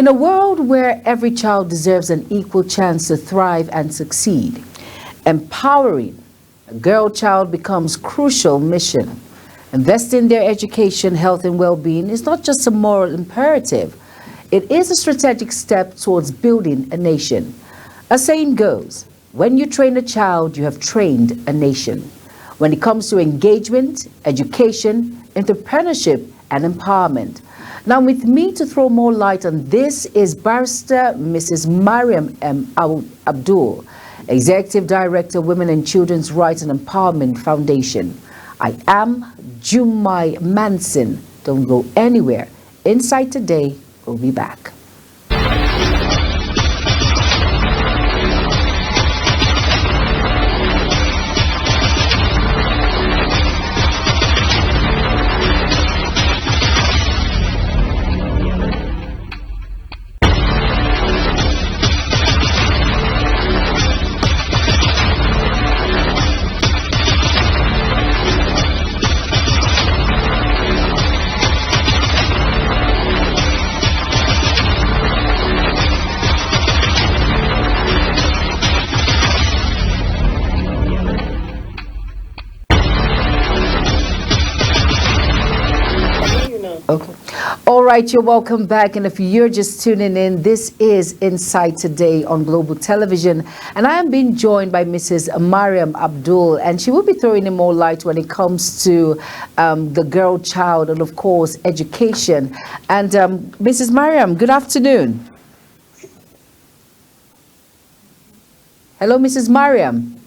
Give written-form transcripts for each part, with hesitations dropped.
In a world where every child deserves an equal chance to thrive and succeed, empowering a girl child becomes crucial mission. Investing in their education, health, and well-being is not just a moral imperative. It is a strategic step towards building a nation. A saying goes, when you train a child, you have trained a nation. When it comes to engagement, education, entrepreneurship, and empowerment. Now, with me to throw more light on this is Barrister Mrs. Mariam M. Abdul, Executive Director, Women and Children's Rights and Empowerment Foundation. I am Jumai Manson. Don't go anywhere. Inside Today, we'll be back. Okay. All right, you're welcome back. And if you're just tuning in, this is Inside Today on Global Television. And I am being joined by Mrs. Mariam Abdul, and she will be throwing in more light when it comes to the girl child and, of course, education. And Mrs. Mariam, good afternoon. Hello, Mrs. Mariam.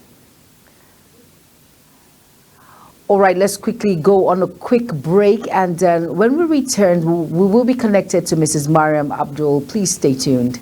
All right, let's quickly go on a quick break, and then when we return, we will be connected to Mrs. Mariam Abdul. Please stay tuned.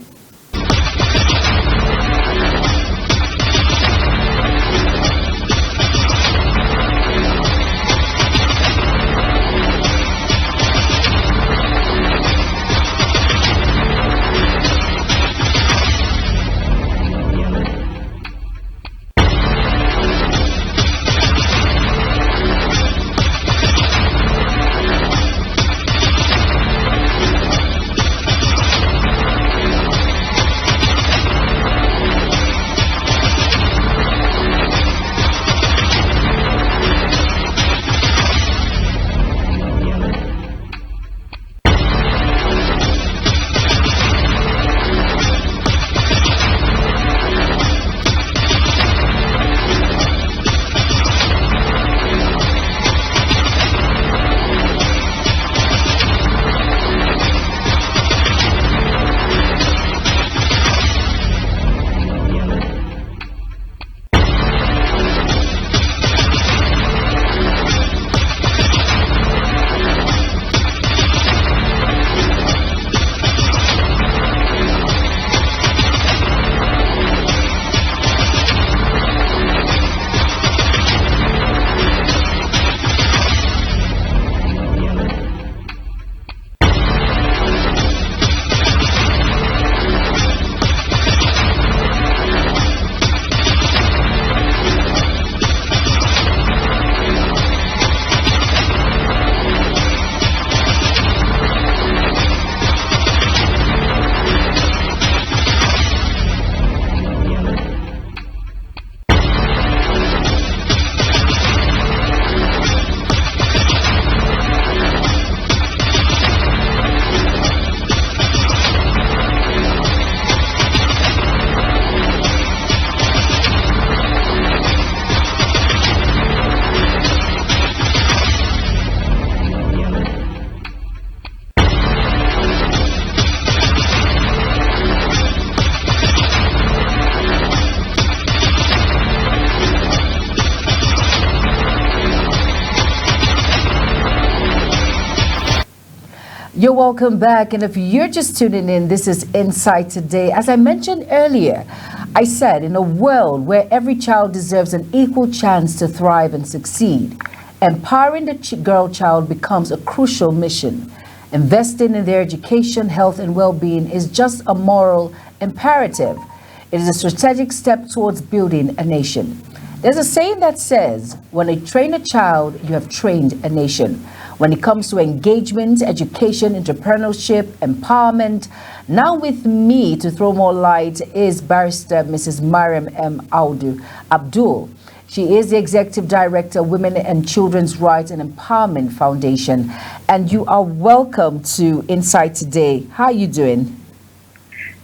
You're welcome back, and if you're just tuning in, this is Inside Today. As I mentioned earlier, I said in a world where every child deserves an equal chance to thrive and succeed, empowering the girl child becomes a crucial mission. Investing in their education, health, and well-being is just a moral imperative. It is a strategic step towards building a nation. There's a saying that says, when you train a child, you have trained a nation. when it comes to engagement, education, entrepreneurship, empowerment. Now with me to throw more light is Barrister Mrs. Mariam M. Abdul. She is the Executive Director, Women and Children's Rights and Empowerment Foundation. And you are welcome to Insight Today. How are you doing?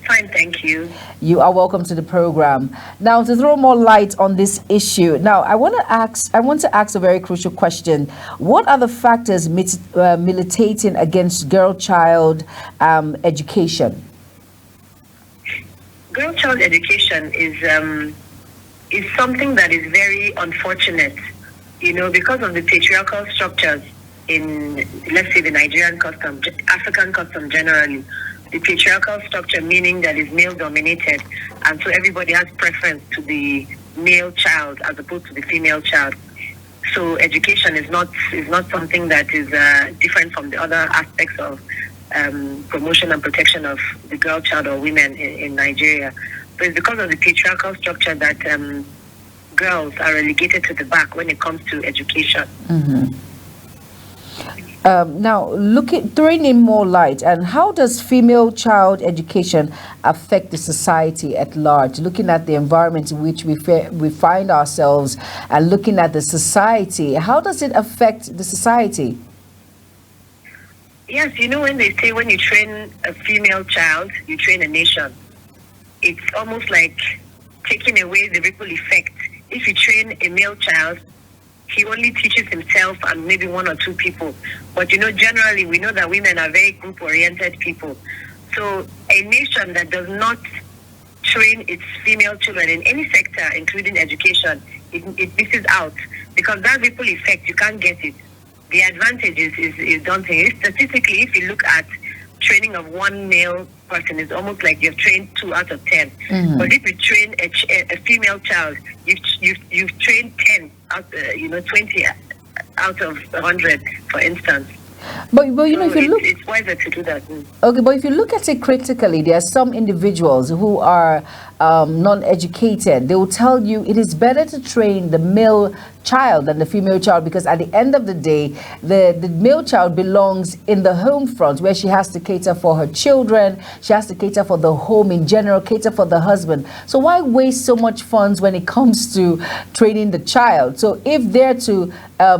Fine, thank you. You are welcome to the program. Now, to throw more light on this issue, now I want to ask a very crucial question. What are the factors militating against girl-child education? Girl-child education is something that is very unfortunate, because of the patriarchal structures in, let's say, the Nigerian custom, African custom generally. The patriarchal structure, meaning that is male-dominated, and so everybody has preference to the male child as opposed to the female child. So education is not something that is different from the other aspects of promotion and protection of the girl child or women in Nigeria. But it's because of the patriarchal structure that girls are relegated to the back when it comes to education. Mm-hmm. Now, throwing in more light, and how does female child education affect the society at large? Looking at the environment in which we find ourselves and looking at the society, how does it affect the society? Yes, when they say when you train a female child, you train a nation. It's almost like taking away the ripple effect. If you train a male child, he only teaches himself and maybe one or two people. But, generally we know that women are very group-oriented people. So a nation that does not train its female children in any sector, including education, it misses out. Because that ripple effect, you can't get it. The advantage is daunting. Statistically, if you look at training of one male person, it's almost like you've trained 2 out of 10. Mm-hmm. But if you train a female child, you've trained 10 out, 20 out of 100, for instance. But if you look, it's wiser to do that. Okay, but if you look at it critically, there are some individuals who are non-educated. They will tell you it is better to train the male child than the female child, because at the end of the day, the male child belongs in the home front, where she has to cater for her children, she has to cater for the home in general, cater for the husband. So why waste so much funds when it comes to training the child? So if they're to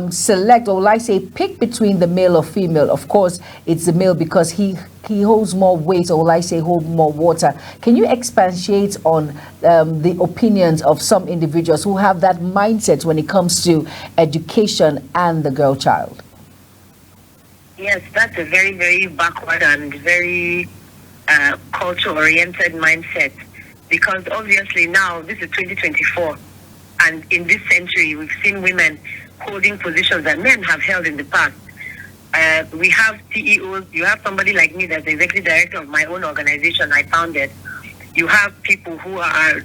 select, or will I say pick between the male or female, of course it's the male because he holds more weight, or will I say hold more water. Can you expatiate on the opinions of some individuals who have that mindset when it comes to education and the girl child? Yes, that's a very, very backward and very culture-oriented mindset, because obviously now this is 2024, and in this century we've seen women holding positions that men have held in the past. We have CEOs. You have somebody like me that's the executive director of my own organization I founded. You have people who are,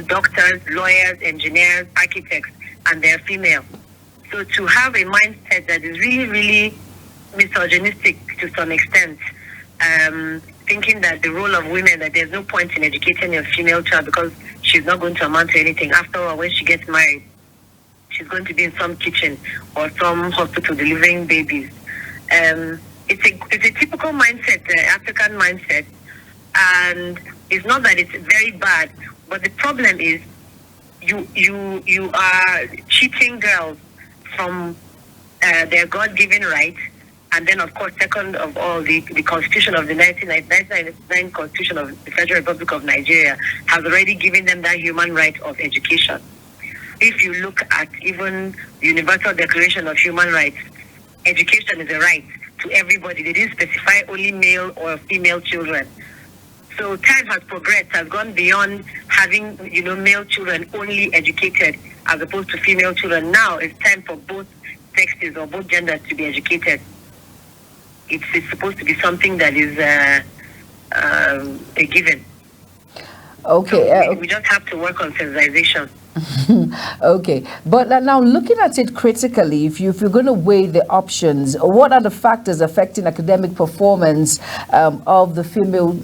doctors, lawyers, engineers, architects, and they're female. So to have a mindset that is really, really misogynistic to some extent, thinking that the role of women, that there's no point in educating a female child because she's not going to amount to anything. After all, when she gets married, she's going to be in some kitchen or some hospital delivering babies. It's a typical mindset, African mindset, and it's not that it's very bad, but the problem is you are cheating girls from their God-given rights, and then of course, second of all, the Constitution of the 1999 Constitution of the Federal Republic of Nigeria has already given them that human right of education. If you look at even the Universal Declaration of Human Rights, education is a right to everybody. They didn't specify only male or female children. So time has progressed, has gone beyond having, male children only educated as opposed to female children. Now it's time for both sexes or both genders to be educated. It's supposed to be something that is a given. Okay. So we just have to work on sensitization. Okay, but now looking at it critically, if you're going to weigh the options, what are the factors affecting academic performance of the female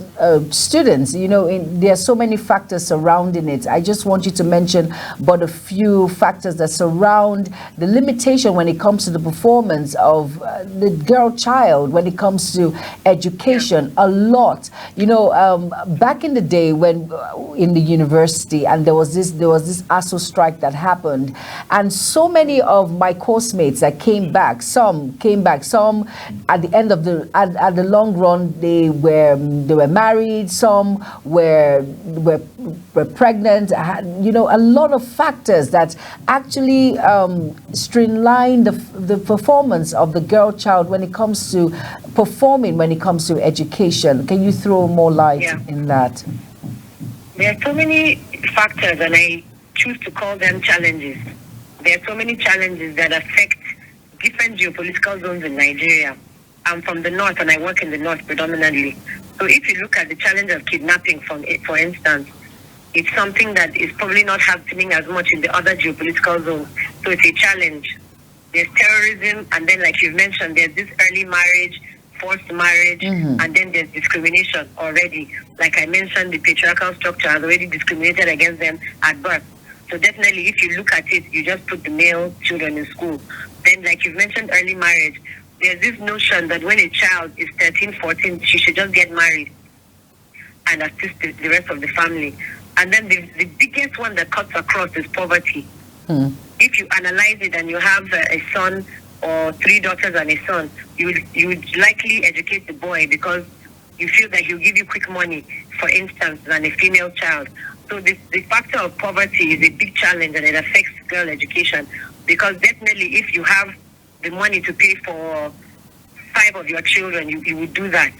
students? There are so many factors surrounding it. I just want you to mention but a few factors that surround the limitation when it comes to the performance of the girl child when it comes to education. A lot, back in the day when in the university, and there was this ASO strike that happened, and so many of my course mates that came back, some at the end of the long run they were married, some were pregnant, a lot of factors that actually streamline the performance of the girl child when it comes to performing, when it comes to education. Can you throw more light in that? There are so many factors, and I choose to call them challenges. There are so many challenges that affect different geopolitical zones in Nigeria. I'm from the north, and I work in the north predominantly. So if you look at the challenge of kidnapping, for instance, it's something that is probably not happening as much in the other geopolitical zones. So it's a challenge. There's terrorism, and then, like you've mentioned, there's this early marriage, forced marriage, and then there's discrimination already. Like I mentioned, the patriarchal structure has already discriminated against them at birth. So definitely, if you look at it, you just put the male children in school. Then, like you've mentioned, early marriage, there's this notion that when a child is 13, 14, she should just get married and assist the rest of the family. And then the biggest one that cuts across is poverty. If you analyze it and you have a son or 3 daughters and a son, you would likely educate the boy because you feel that he'll give you quick money, for instance, than a female child. So the factor of poverty is a big challenge, and it affects girl education, because definitely if you have the money to pay for 5 of your children, you would do that.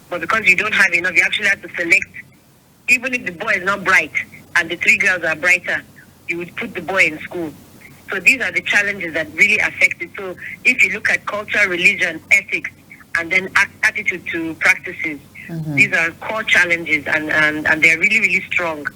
But because you don't have enough, you actually have to select. Even if the boy is not bright and the 3 girls are brighter, you would put the boy in school. So these are the challenges that really affect it. So if you look at culture, religion, ethics, and then attitude to practices, these are core challenges, and they're really, really strong.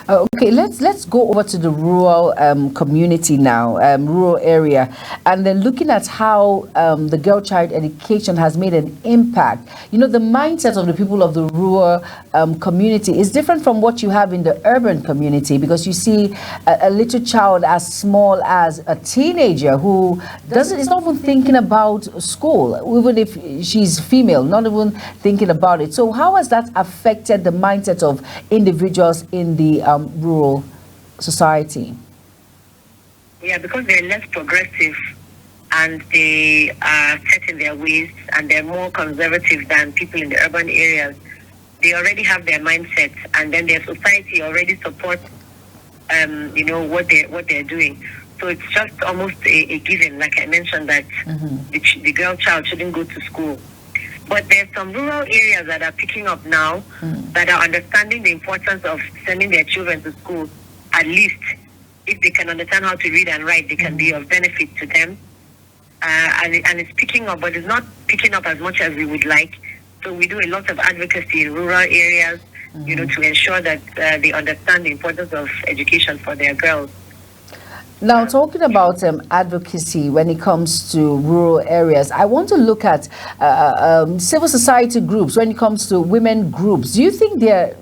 Okay, let's go over to the rural community now, rural area, and then looking at how the girl child education has made an impact. The mindset of the people of the rural community is different from what you have in the urban community, because you see a little child as small as a teenager who is not even thinking about school, even if she's female, not even thinking about it. So how has that affected the mindset of individuals in the rural society? Yeah, because they're less progressive and they are set in their ways and they're more conservative than people in the urban areas. They already have their mindsets, and then their society already supports, what they're doing. So it's just almost a given, like I mentioned, that the girl child shouldn't go to school. But there's some rural areas that are picking up now that are understanding the importance of sending their children to school. At least, if they can understand how to read and write, they can be of benefit to them. And it's picking up, but it's not picking up as much as we would like. So we do a lot of advocacy in rural areas, to ensure that they understand the importance of education for their girls. Now, talking about advocacy when it comes to rural areas, I want to look at civil society groups when it comes to women groups. Do you think they're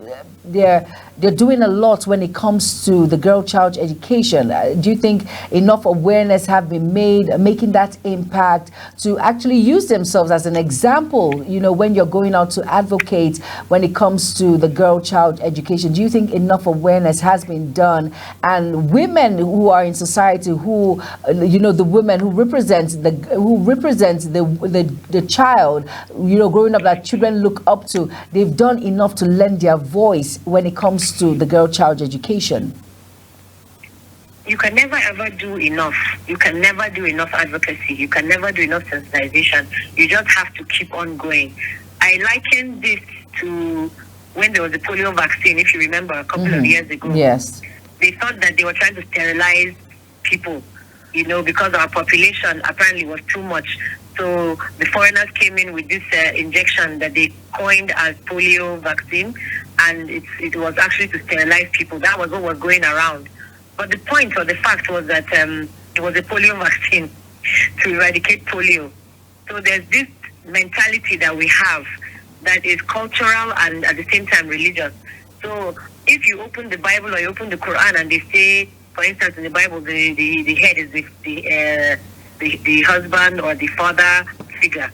doing a lot when it comes to the girl child education? Do you think enough awareness have been made, making that impact to actually use themselves as an example, when you're going out to advocate when it comes to the girl child education? Do you think enough awareness has been done, and women who are in society, who, the women who represent the child, growing up, that children look up to, they've done enough to lend their voice when it comes to the girl child education? You can never ever do enough. You can never do enough advocacy. You can never do enough sensitization. You just have to keep on going. I liken this to when there was the polio vaccine, if you remember, a couple of years ago. Yes. They thought that they were trying to sterilize people, because our population apparently was too much. So the foreigners came in with this injection that they coined as polio vaccine, and it was actually to sterilize people. That was what was going around. But the point or the fact was that it was a polio vaccine to eradicate polio. So there's this mentality that we have that is cultural and at the same time religious. So if you open the Bible or you open the Quran and they say, for instance, in the Bible, the head is the husband or the father figure,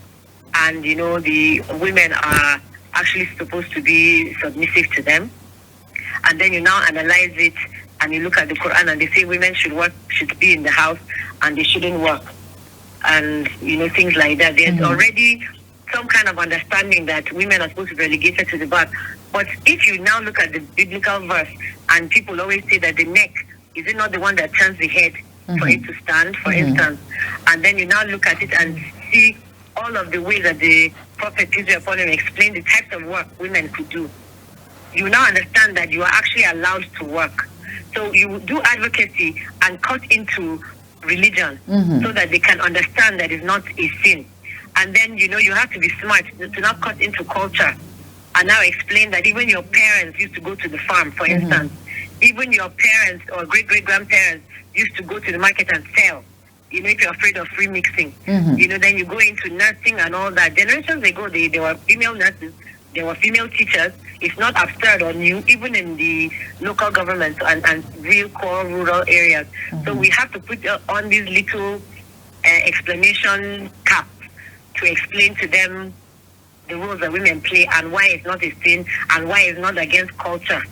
and the women are actually supposed to be submissive to them. And then you now analyze it and you look at the Quran and they say women should be in the house and they shouldn't work, and things like that. There's already some kind of understanding that women are supposed to be relegated to the back. But if you now look at the biblical verse, and people always say that the neck, is it not the one that turns the head for it to stand, for instance? And then you now look at it and see all of the ways that the Prophet Israel explained the types of work women could do. You now understand that you are actually allowed to work. So you do advocacy and cut into religion so that they can understand that it's not a sin. And then, you have to be smart to not cut into culture and now explain that even your parents used to go to the farm, for instance. Even your parents or great-great-grandparents used to go to the market and sell. If you're afraid of free mixing, then you go into nursing and all that. Generations ago, there were female nurses, there were female teachers. It's not absurd or new, even in the local governments and real core rural areas. So we have to put on these little explanation caps to explain to them the roles that women play and why it's not a sin and why it's not against culture.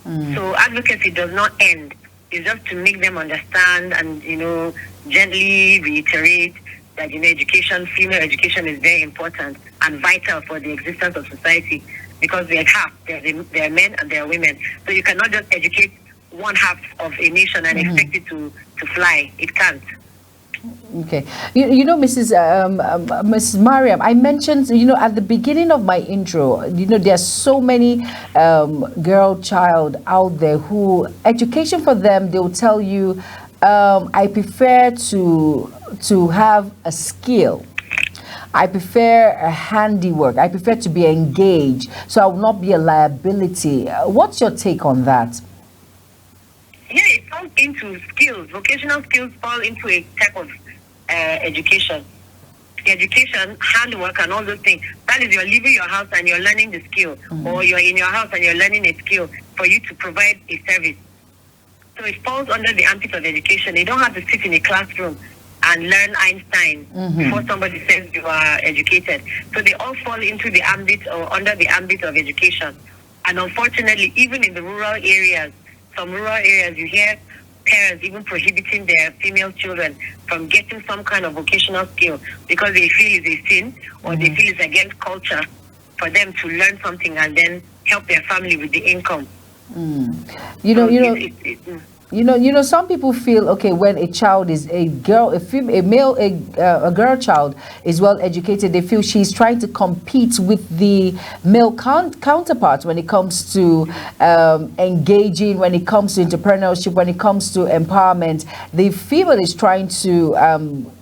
So advocacy does not end. It's just to make them understand and, gently reiterate that, education, female education is very important and vital for the existence of society, because they're half. There are men and there are women. So you cannot just educate one half of a nation and expect it to fly. It can't. Okay. Mrs. Mariam, I mentioned, at the beginning of my intro, there are so many girl child out there who, education for them, they'll tell you, I prefer to have a skill. I prefer a handiwork. I prefer to be engaged, so I will not be a liability. What's your take on that? Yeah, it falls into skills. Vocational skills fall into a type of education. Education, handwork, and all those things. That is, you're leaving your house and you're learning the skill, or you're in your house and you're learning a skill for you to provide a service. So it falls under the ambit of education. You don't have to sit in a classroom and learn Einstein before somebody says you are educated. So they all fall into the ambit or under the ambit of education. And unfortunately, even in the rural areas, some rural areas, you hear parents even prohibiting their female children from getting some kind of vocational skill because they feel it's a sin or they feel it's against culture for them to learn something and then help their family with the income. Some people feel, okay, when a child is a girl, a girl child is well educated, they feel she's trying to compete with the male counterparts when it comes to engaging, when it comes to entrepreneurship, when it comes to empowerment. The female is trying to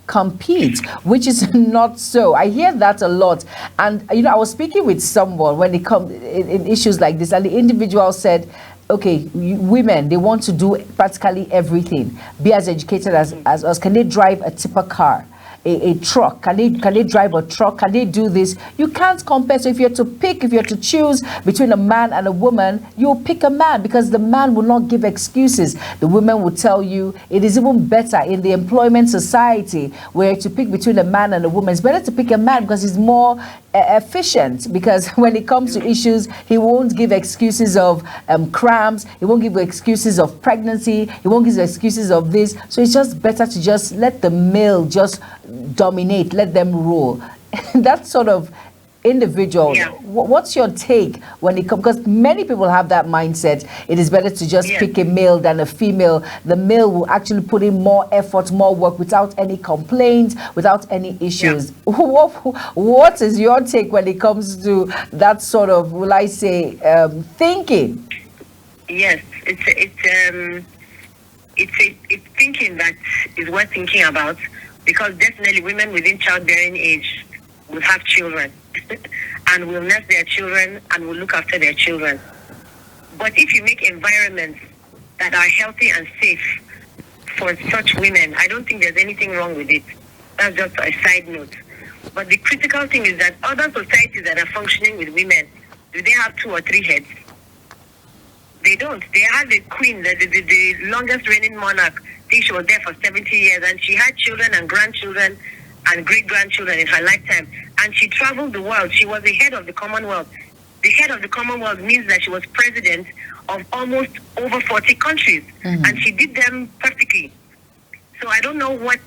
compete, which is not so. I hear that a lot. And, I was speaking with someone when it comes in issues like this, and the individual said, okay, women, they want to do practically everything, be as educated as us. Can they drive a tipper car, a truck? Can they drive a truck? Can they do this? You can't compare. So if you're to choose between a man and a woman, you'll pick a man, because the man will not give excuses. The woman will tell you it is even better in the employment society where to pick between a man and a woman. It's better to pick a man because he's more efficient, because when it comes to issues, he won't give excuses of cramps, he won't give excuses of pregnancy, he won't give excuses of this. So it's just better to just let the male just dominate, let them rule. That sort of individual. Yeah. What's your take when it comes, because many people have that mindset, it is better to just pick a male than a female. The male will actually put in more effort, more work without any complaints, without any issues. What is your take when it comes to that sort of, will I say, thinking? Yes, it's thinking that is worth thinking about, because definitely women within childbearing age will have children and will nurse their children and will look after their children. But if you make environments that are healthy and safe for such women, I don't think there's anything wrong with it. That's just a side note. But the critical thing is that other societies that are functioning with women, do they have 2 or 3 heads? They don't. They had the queen, the longest reigning monarch. I think she was there for 70 years, and she had children and grandchildren and great-grandchildren in her lifetime. And she traveled the world. She was the head of the Commonwealth. The head of the Commonwealth means that she was president of almost over 40 countries, and she did them perfectly. So I don't know what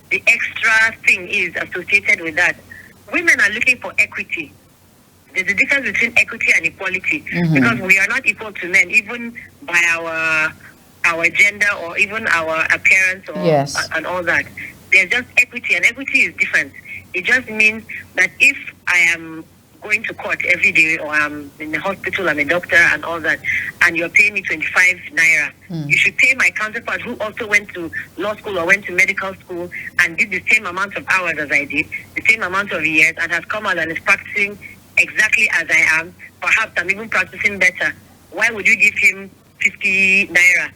the extra thing is associated with that. Women are looking for equity. There's a difference between equity and equality, because we are not equal to men, even by our gender or even our appearance or and all that. There's just equity, and equity is different. It just means that if I am going to court every day, or I'm in the hospital, I'm a doctor and all that, and you're paying me 25 naira, you should pay my counterpart who also went to law school or went to medical school and did the same amount of hours as I did, the same amount of years, and has come out and is practicing exactly as I am. Perhaps I'm even practicing better. Why would you give him 50 naira?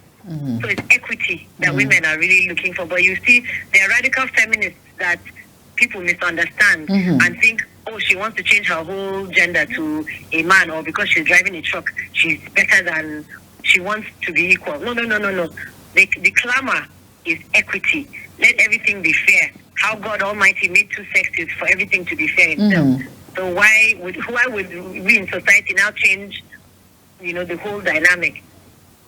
So it's equity that women are really looking for. But you see, there are radical feminists that people misunderstand and think, oh, she wants to change her whole gender to a man, or because she's driving a truck, she's better than, she wants to be equal. No. The clamor is equity. Let everything be fair. How God Almighty made 2 sexes for everything to be fair itself. So why would we in society now change, the whole dynamic?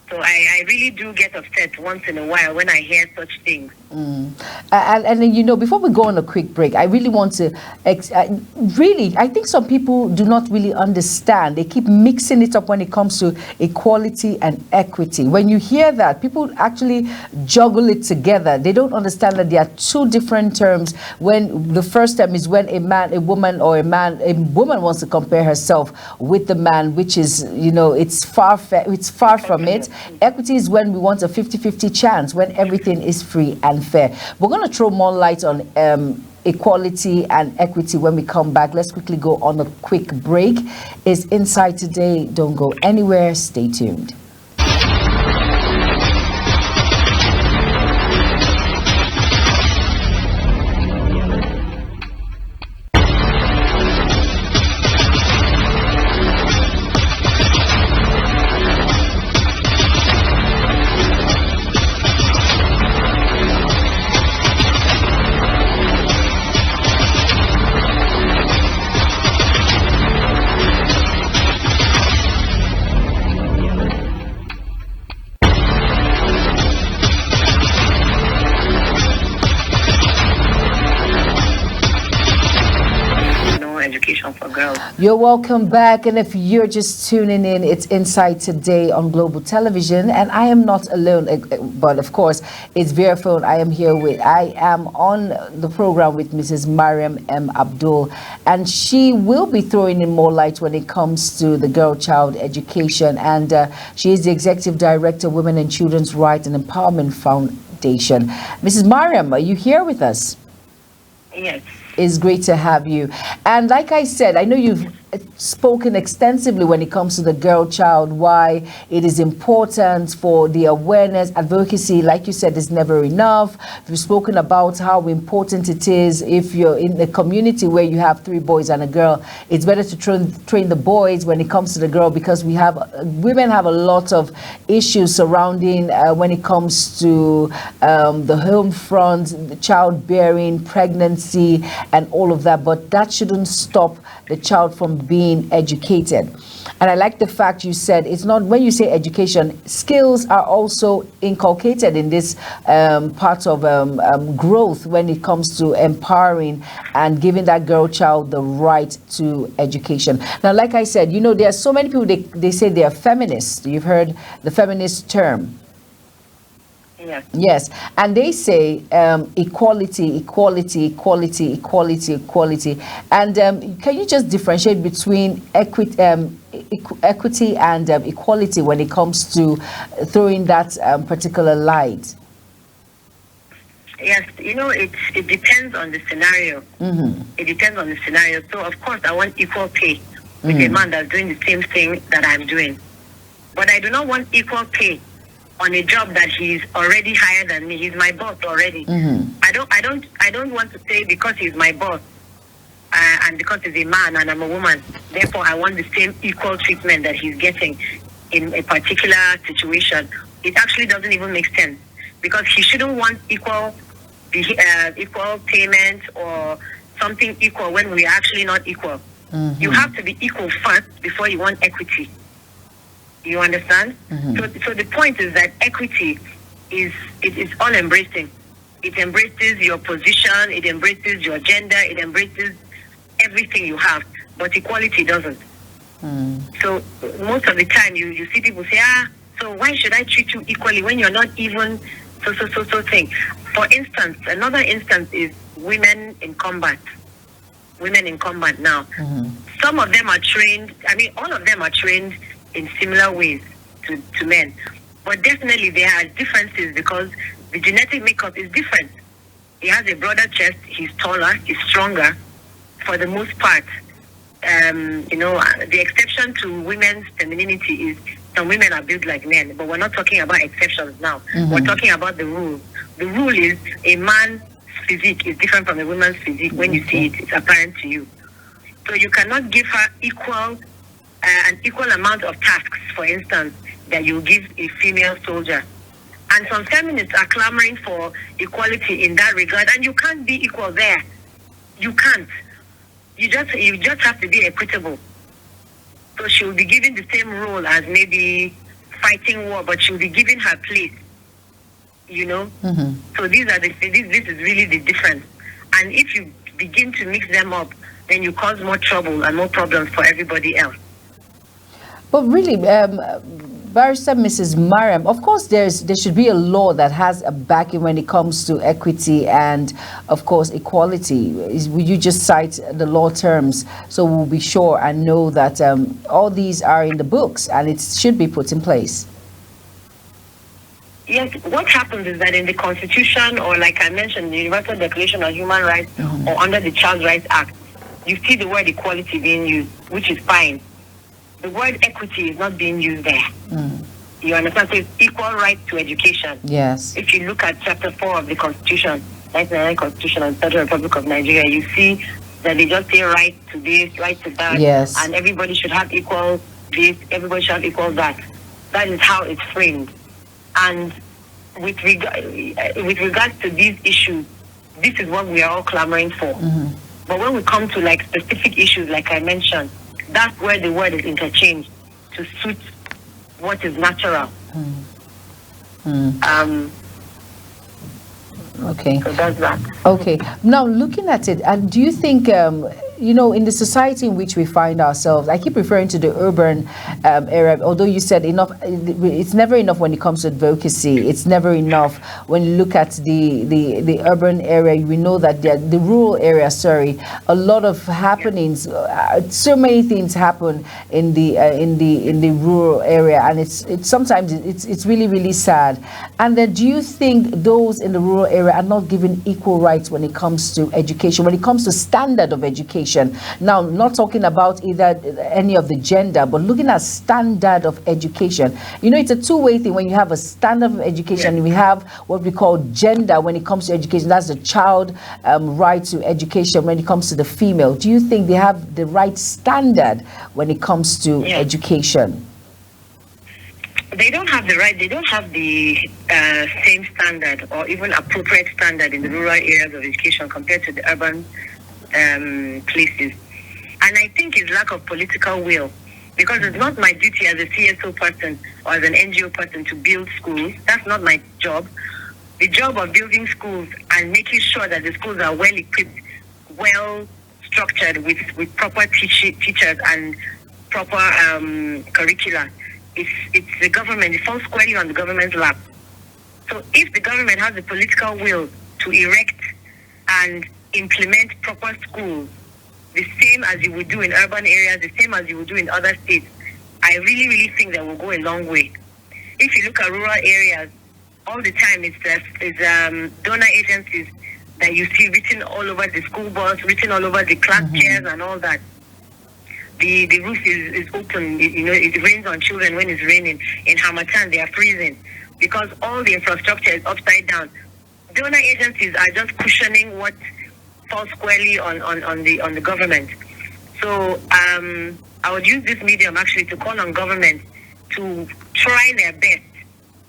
So I really do get upset once in a while when I hear such things. And before we go on a quick break, I really want to, I think some people do not really understand. They keep mixing it up when it comes to equality and equity. When you hear that, people actually juggle it together. They don't understand that there are 2 different terms. When the first term is when a woman wants to compare herself with the man, which is, it's far from it. Equity is when we want a 50-50 chance, when everything is free and fair. We're going to throw more light on equality and equity when we come back. Let's quickly go on a quick break. It's Inside Today. Don't go anywhere. Stay tuned. You're welcome back, and if you're just tuning in, it's Inside Today on Global Television, and I am not alone, but of course it's Verifone. I am on the program with Mrs. Mariam M. Abdul, and she will be throwing in more light when it comes to the girl-child education, and she is the Executive Director, Women and Children's Rights and Empowerment Foundation. Mrs. Mariam, are you here with us? Yes. It's great to have you. And like I said, I know you've spoken extensively when it comes to the girl child, why it is important for the awareness, advocacy. Like you said, is never enough. You've spoken about how important it is if you're in a community where you have 3 boys and a girl. It's better to train the boys when it comes to the girl, because women have a lot of issues surrounding when it comes to the home front, the childbearing, pregnancy, and all of that. But that shouldn't stop the child from being educated. And I like the fact you said it's not, when you say education, skills are also inculcated in this part of growth when it comes to empowering and giving that girl child the right to education. Now, like I said, there are so many people, they say they are feminists. You've heard the feminist term. Yes, and they say equality. And can you just differentiate between equity and equality when it comes to throwing that particular light? Yes, it depends on the scenario. It depends on the scenario. So, of course, I want equal pay with a man that's doing the same thing that I'm doing. But I do not want equal pay on a job that he's already higher than me. He's my boss already. I don't want to say because he's my boss and because he's a man and I'm a woman, therefore I want the same equal treatment that he's getting in a particular situation. It actually doesn't even make sense, because he shouldn't want equal payment or something equal when we're actually not equal. You have to be equal first before you want equity. You understand? So the point is that equity is all embracing. It embraces your position, it embraces your gender, it embraces everything you have, but equality doesn't. So most of the time you see people say, so why should I treat you equally when you're not even so thing? For instance, another instance is women in combat. Women in combat now. Some of them are trained, all of them are trained in similar ways to men. But definitely there are differences because the genetic makeup is different. He has a broader chest, he's taller, he's stronger for the most part. The exception to women's femininity is some women are built like men, but we're not talking about exceptions now. We're talking about the rule. The rule is a man's physique is different from a woman's physique. When you see it, it's apparent to you. So you cannot give her an equal amount of tasks, for instance, that you give a female soldier. And some feminists are clamoring for equality in that regard, and you can't be equal there. You can't. You just have to be equitable. So she will be given the same role as maybe fighting war, but she will be given her place. So this is really the difference. And if you begin to mix them up, then you cause more trouble and more problems for everybody else. But really, Barrister Mrs. Mariam, of course there should be a law that has a backing when it comes to equity and, of course, equality. Will you just cite the law terms so we'll be sure and know that all these are in the books and it should be put in place? Yes, what happens is that in the Constitution, or like I mentioned, the Universal Declaration of Human Rights, or under the Child Rights Act, you see the word equality being used, which is fine. The word equity is not being used there. You understand? So it's equal right to education. Yes. If you look at Chapter 4 of the Constitution, 1999 Constitution of the Federal Republic of Nigeria, you see that they just say right to this, right to that, yes, and everybody should have equal this, everybody should have equal that. That is how it's framed. And with regards to these issues, this is what we are all clamoring for. But when we come to like specific issues, like I mentioned, that's where the word is interchanged to suit what is natural. Okay. So that's that. Okay. Now, looking at it, and do you think, in the society in which we find ourselves, I keep referring to the urban area, although you said enough, it's never enough when it comes to advocacy. It's never enough when you look at the urban area. We know that the rural area, a lot of happenings, so many things happen in the rural area, and it's sometimes it's really, really sad. And then, do you think those in the rural area are not given equal rights when it comes to education, when it comes to standard of education? Now, not talking about either any of the gender, but looking at standard of education. It's a two-way thing. When you have a standard of education, we have what we call gender when it comes to education. That's the child right to education when it comes to the female. Do you think they have the right standard when it comes to education? They don't have the right, they don't have the same standard or even appropriate standard in the rural areas of education compared to the urban places. And I think it's lack of political will, because it's not my duty as a CSO person or as an NGO person to build schools. That's not my job. The job of building schools and making sure that the schools are well equipped, well structured with proper teachers and proper curricula, it's the government. It falls squarely on the government's lap. So if the government has the political will to erect and implement proper schools, the same as you would do in urban areas, the same as you would do in other states, I really, really think that will go a long way. If you look at rural areas, all the time it's donor agencies that you see written all over the school bus, written all over the class chairs and all that. the roof is open. It rains on children when it's raining. In Hamatan, they are freezing because all the infrastructure is upside down. Donor agencies are just cushioning what falls squarely on the government. So I would use this medium actually to call on government to try their best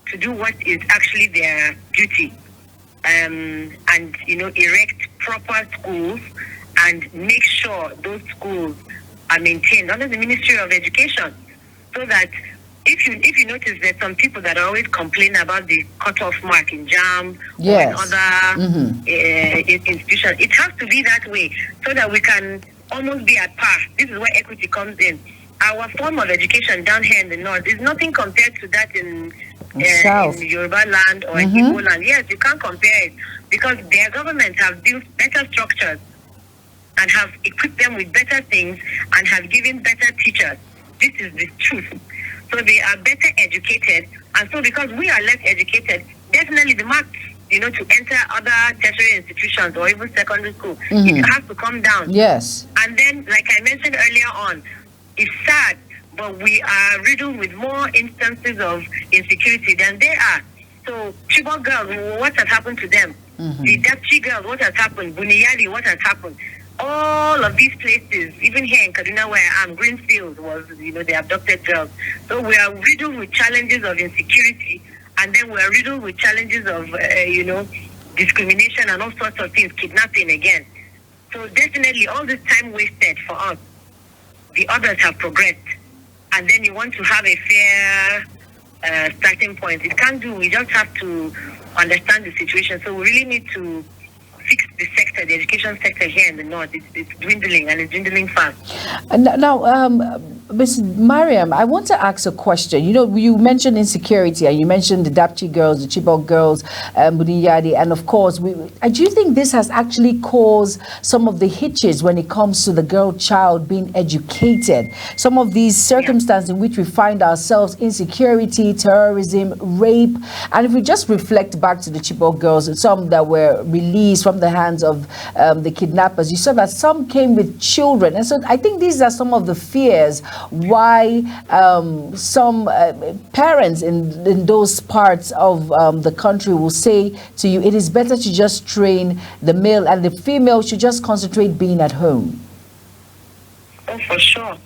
to do what is actually their duty, and erect proper schools and make sure those schools are maintained under the Ministry of Education, so that if you notice, there's some people that always complain about the cutoff mark in JAM yes. or in other institutions. It has to be that way so that we can almost be at par. This is where equity comes in. Our form of education down here in the north is nothing compared to that in Yoruba land or in Igbo land. Yes, you can't compare it because their governments have built better structures and have equipped them with better things and have given better teachers. This is the truth. So they are better educated, and so because we are less educated, definitely the marks, to enter other tertiary institutions or even secondary school, it has to come down. Yes. And then, like I mentioned earlier on, it's sad, but we are riddled with more instances of insecurity than they are. So, Chibok girls, what has happened to them? The Dapchi girls, what has happened? Buniyali, what has happened? All of these places, even here in Kaduna where I am, Greenfield was, the abducted girls. So we are riddled with challenges of insecurity, and then we are riddled with challenges of, discrimination and all sorts of things, kidnapping again. So definitely all this time wasted for us, the others have progressed. And then you want to have a fair starting point. It can't do. We just have to understand the situation. So we really need to fix the sector, the education sector here in the north. It's dwindling, and it's dwindling fast. Now, Ms. Mariam, I want to ask a question. You mentioned insecurity, and you mentioned the Dapchi girls, the Chibok girls, Buniyadi, and of course, do you think this has actually caused some of the hitches when it comes to the girl child being educated? Some of these circumstances in which we find ourselves, insecurity, terrorism, rape, and if we just reflect back to the Chibok girls, some that were released from the hands of the kidnappers, you saw that some came with children, and so I think these are some of the fears why some parents in those parts of the country will say to you, it is better to just train the male and the female should just concentrate being at home. Oh, for sure.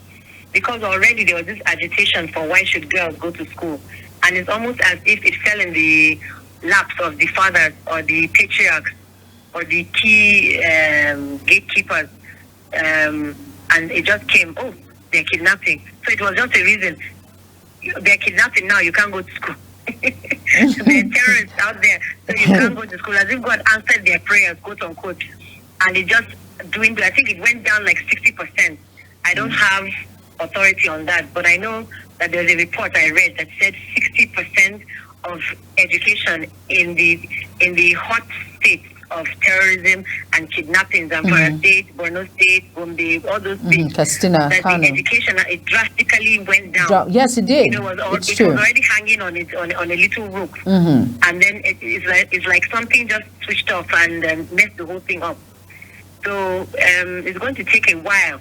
Because already there was this agitation for why should girls go to school, and it's almost as if it fell in the laps of the fathers or the patriarchs or the key gatekeepers, and it just came, they're kidnapping. So it was just a reason. They're kidnapping now, you can't go to school. There are terrorists out there, so you can't go to school. As if God answered their prayers, quote unquote. And it just dwindled. I think it went down like 60%. I don't have authority on that, but I know that there's a report I read that said 60% of education in the hot states of terrorism and kidnappings, Zamfara State, Borno State, Gombe, all those states, Katsina, that Kano. the education, it drastically went down. Yes, it did. It was true. already hanging on a little rope, and then it's like something just switched off and messed the whole thing up. So it's going to take a while.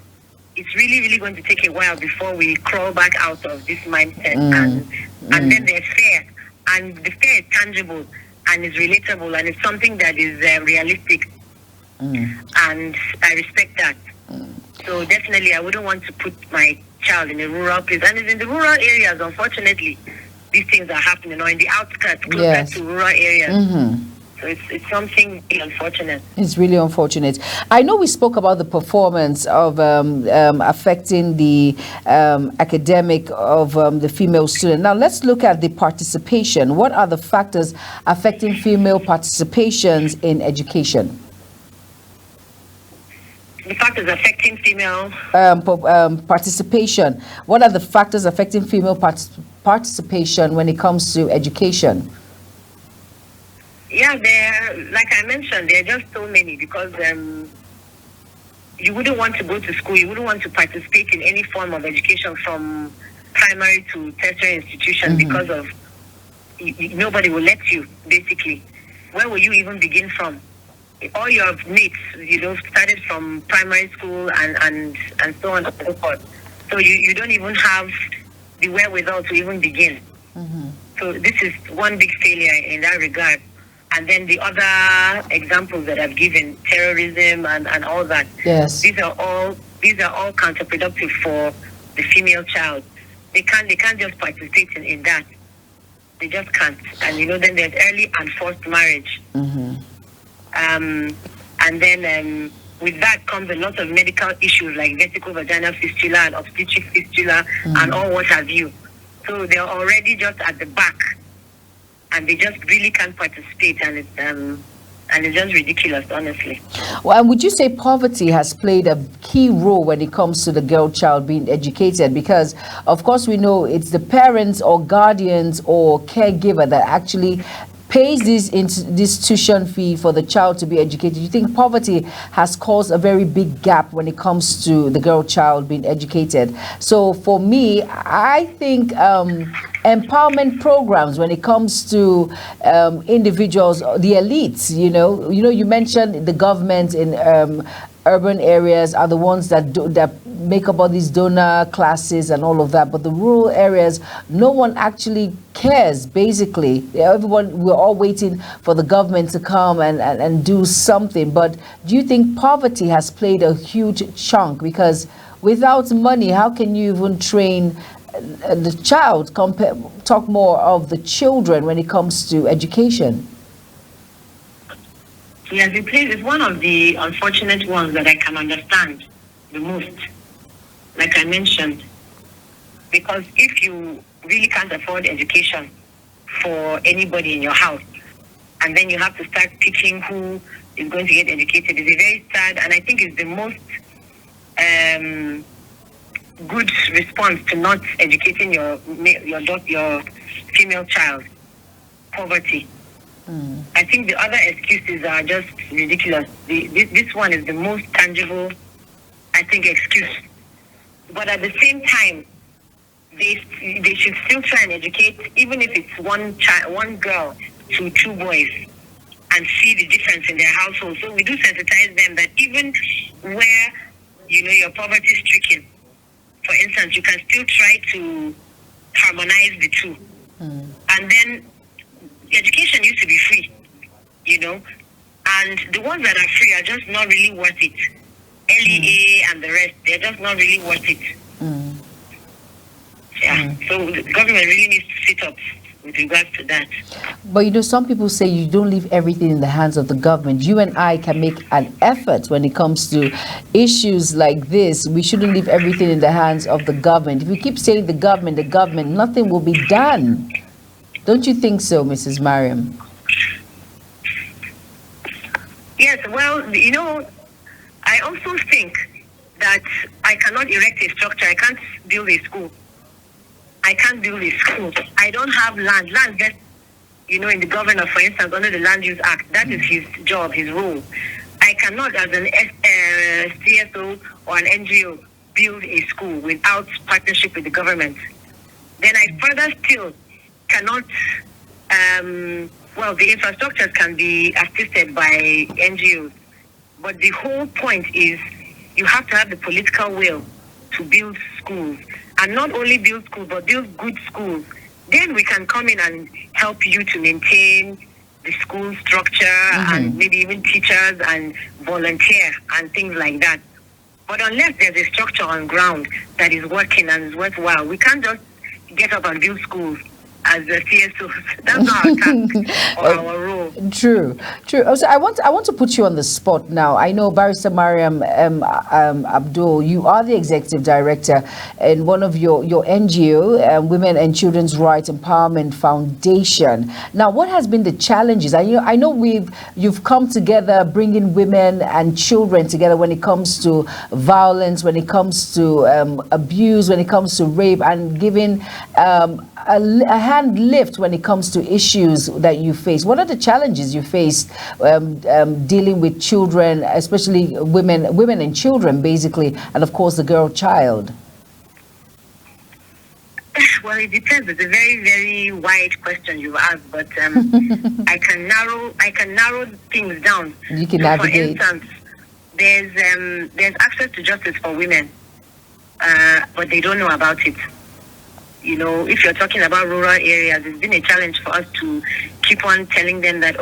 It's really, really going to take a while before we crawl back out of this mindset, and then there's fear, and the fear is tangible. And it's relatable, and it's something that is realistic, and I respect that. So definitely, I wouldn't want to put my child in a rural place, and it's in the rural areas. Unfortunately, these things are happening, or in the outskirts, closer to rural areas. So it's something really unfortunate. It's really unfortunate. I know we spoke about the performance of affecting the academic of the female student. Now let's look at the participation. What are the factors affecting female participations in education? The factors affecting female participation. What are the factors affecting female participation when it comes to education? Yeah, like I mentioned, there are just so many because you wouldn't want to go to school, you wouldn't want to participate in any form of education from primary to tertiary institution because of nobody will let you, basically. Where will you even begin from? All your mates, started from primary school and so on and so forth. So you don't even have the wherewithal to even begin. So this is one big failure in that regard. And then the other examples that I've given, terrorism and all that, Yes. these are all counterproductive for the female child. They can't just participate in that. They just can't. And then there's early and forced marriage. And then with that comes a lot of medical issues like vertical vaginal fistula and obstetric fistula and all what have you. So they're already just at the back, and they just really can't participate, and it's just ridiculous, honestly. Well, and would you say poverty has played a key role when it comes to the girl child being educated? Because, of course, we know it's the parents or guardians or caregiver that actually pays this tuition fee for the child to be educated. Do you think poverty has caused a very big gap when it comes to the girl child being educated? So for me, I think empowerment programs when it comes to individuals, the elites, you mentioned the government in urban areas are the ones that make up all these donor classes and all of that, but the rural areas, no one actually cares. Basically, we're all waiting for the government to come and do something. But do you think poverty has played a huge chunk? Because without money, how can you even train the child? Talk more of the children when it comes to education. Yes, it's one of the unfortunate ones that I can understand the most, like I mentioned. Because if you really can't afford education for anybody in your house, and then you have to start picking who is going to get educated, it's a very sad, and I think it's the most good response to not educating your female child. Poverty. I think the other excuses are just ridiculous. This one is the most tangible, I think, excuse. But at the same time, they should still try and educate, even if it's one girl to two boys, and see the difference in their household. So we do sensitize them that even where you're poverty stricken, for instance, you can still try to harmonize the two. And then education used to be free, and the ones that are free are just not really worth it. LEA and the rest, they're just not really worth it. So the government really needs to sit up with regards to that. But some people say you don't leave everything in the hands of the government. You and I can make an effort when it comes to issues like this. We shouldn't leave everything in the hands of the government. If we keep saying the government, nothing will be done. Don't you think so, Mrs. Mariam? Yes, well, I also think that I cannot erect a structure. I can't build a school. I don't have land. Land just, in the governor, for instance, under the Land Use Act. That is his job, his role. I cannot, as an CSO or an NGO, build a school without partnership with the government. Then I further still cannot, the infrastructures can be assisted by NGOs. But the whole point is you have to have the political will to build schools. And not only build schools, but build good schools. Then we can come in and help you to maintain the school structure and maybe even teachers and volunteer and things like that. But unless there's a structure on ground that is working and is worthwhile, we can't just get up and build schools as the CSOs. That's not our task or our role. True. Also, I want to put you on the spot now. I know Barrister Mariam Abdul, you are the executive director in one of your NGO, Women and Children's Rights Empowerment Foundation. Now, what has been the challenges? I know you've come together, bringing women and children together when it comes to violence, when it comes to abuse, when it comes to rape, and giving a hand lift when it comes to issues that you face. What are the challenges you faced dealing with children, especially women and children, basically, and of course the girl child? Well, it depends. It's a very, very wide question you've asked, but I can narrow things down. You can navigate. For instance, there's access to justice for women. but they don't know about it. You know, if you're talking about rural areas, it's been a challenge for us to keep on telling them that,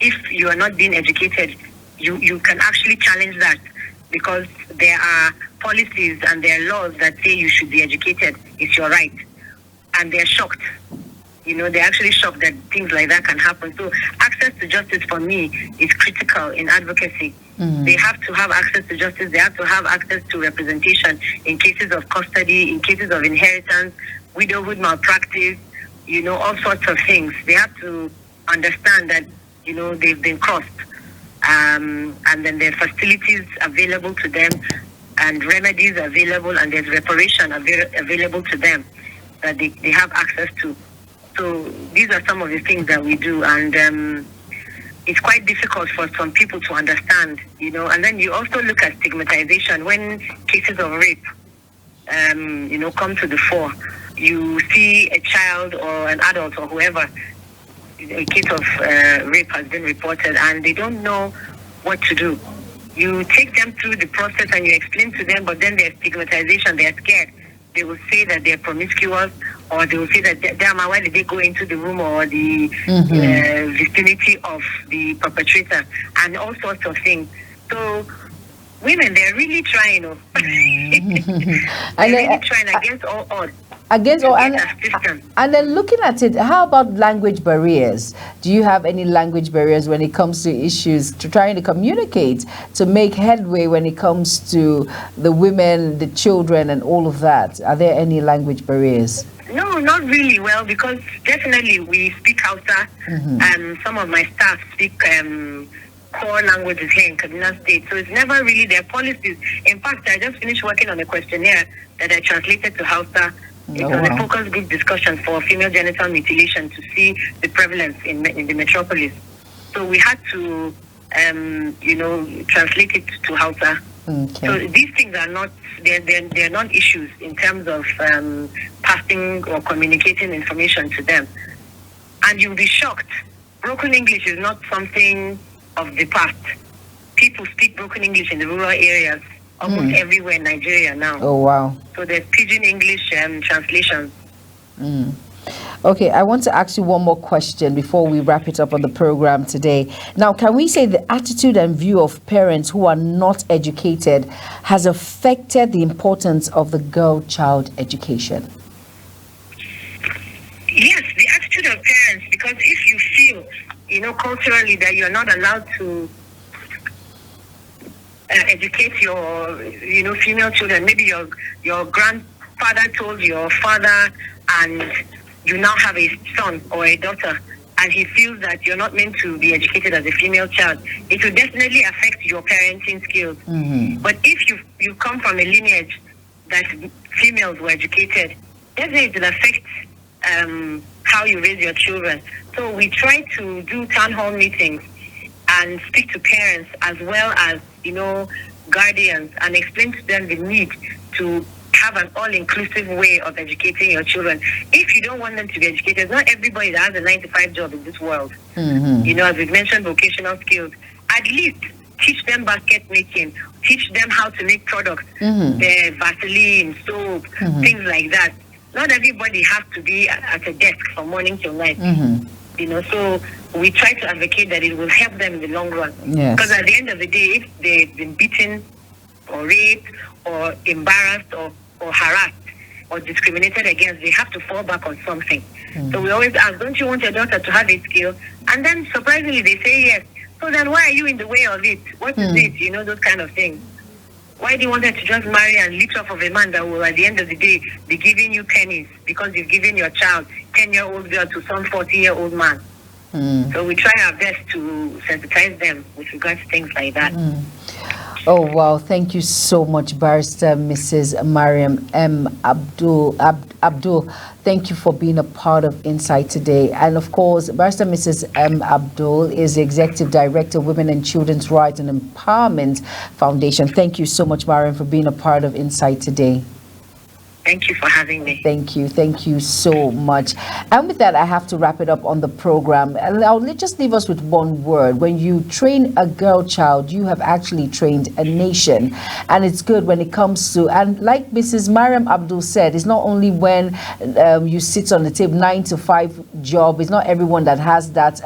if you are not being educated, you can actually challenge that, because there are policies and there are laws that say you should be educated. It's your right. And they're shocked. You know, they're actually shocked that things like that can happen. So access to justice for me is critical in advocacy. They have to have access to justice. They have to have access to representation in cases of custody, in cases of inheritance, widowhood, malpractice, you know, all sorts of things. They have to understand that, you know, they've been crossed. And then there are facilities available to them and remedies available, and there's reparation available to them that they have access to. So these are some of the things that we do, and it's quite difficult for some people to understand, you know. And then you also look at stigmatization when cases of rape, you know, come to the fore. You see a child or an adult or whoever, a case of rape has been reported, and they don't know what to do. You take them through the process and you explain to them, but then there's stigmatization. They're scared. They will say that they're promiscuous, or they will say that, damn, why did they go into the room or the vicinity of the perpetrator, and all sorts of things. So women, they're really trying. They're really trying against all odds. And then looking at it, how about language barriers? Do you have any language barriers when it comes to issues, to trying to communicate, to make headway when it comes to the women, the children, and all of that? Are there any language barriers? No, not really. Well, because definitely we speak Hausa, and some of my staff speak core languages here in Kaduna State. So it's never really their policies. In fact, I just finished working on a questionnaire that I translated to Hausa. It was a focus group discussion for female genital mutilation to see the prevalence in the metropolis. So we had to, you know, translate it to Hausa. Okay. So these things are not, they're not issues in terms of passing or communicating information to them. And you'll be shocked. Broken English is not something of the past. People speak broken English in the rural areas almost everywhere in Nigeria now. Oh, wow. So there's Pidgin English translations. Okay, I want to ask you one more question before we wrap it up on the program today. Now, can we say the attitude and view of parents who are not educated has affected the importance of the girl-child education? Yes, the attitude of parents, because if you feel, you know, culturally that you're not allowed to educate your, you know, female children. Maybe your grandfather told your father, and you now have a son or a daughter, and he feels that you're not meant to be educated as a female child. It will definitely affect your parenting skills. But if you come from a lineage that females were educated, definitely it will affect how you raise your children. So we try to do town hall meetings and speak to parents as well as, you know, guardians, and explain to them the need to have an all-inclusive way of educating your children. If you don't want them to be educated, not everybody that has a 9-to-5 job in this world. You know, as we've mentioned, vocational skills. At least teach them basket making, teach them how to make products, the Vaseline, soap, things like that. Not everybody has to be at a desk from morning till night. You know, so we try to advocate that it will help them in the long run. Because at the end of the day, if they've been beaten or raped or embarrassed or harassed or discriminated against, they have to fall back on something. So we always ask, don't you want your daughter to have a skill? And then surprisingly they say yes. So then why are you in the way of it? What is it? You know, those kind of things. Why do you want her to just marry and leech off of a man that will at the end of the day be giving you pennies because you've given your child, 10-year-old girl, to some 40-year-old man? So we try our best to sensitize them with regards to things like that. Oh, wow. Thank you so much, Barrister Mrs. Mariam M. Abdul. Thank you for being a part of Insight today. And of course, Barrister Mrs. M. Abdul is the Executive Director, Women and Children's Rights and Empowerment Foundation. Thank you so much, Mariam, for being a part of Insight today. Thank you for having me. Thank you so much. And with that, I have to wrap it up on the program. And I'll just leave us with one word. When you train a girl child, you have actually trained a nation. And it's good when it comes to, and like Mrs. Mariam Abdul said, it's not only when you sit on the table, 9 to 5 job. It's not everyone that has that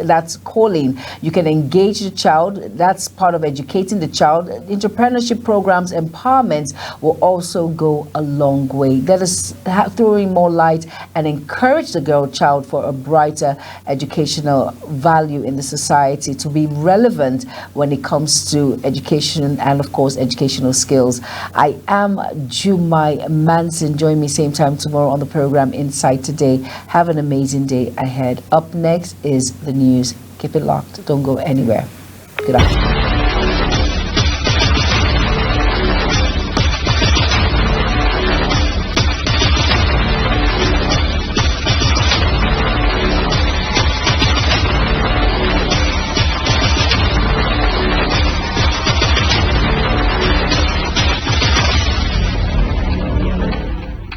that's calling. You can engage the child. That's part of educating the child. Entrepreneurship programs, empowerment will also go a long way. Let us throw in more light and encourage the girl child for a brighter educational value in the society, to be relevant when it comes to education and, of course, educational skills. I am Jumai Manson. Join me same time tomorrow on the program Inside Today. Have an amazing day ahead. Up next is the news. Keep it locked. Don't go anywhere. Good afternoon.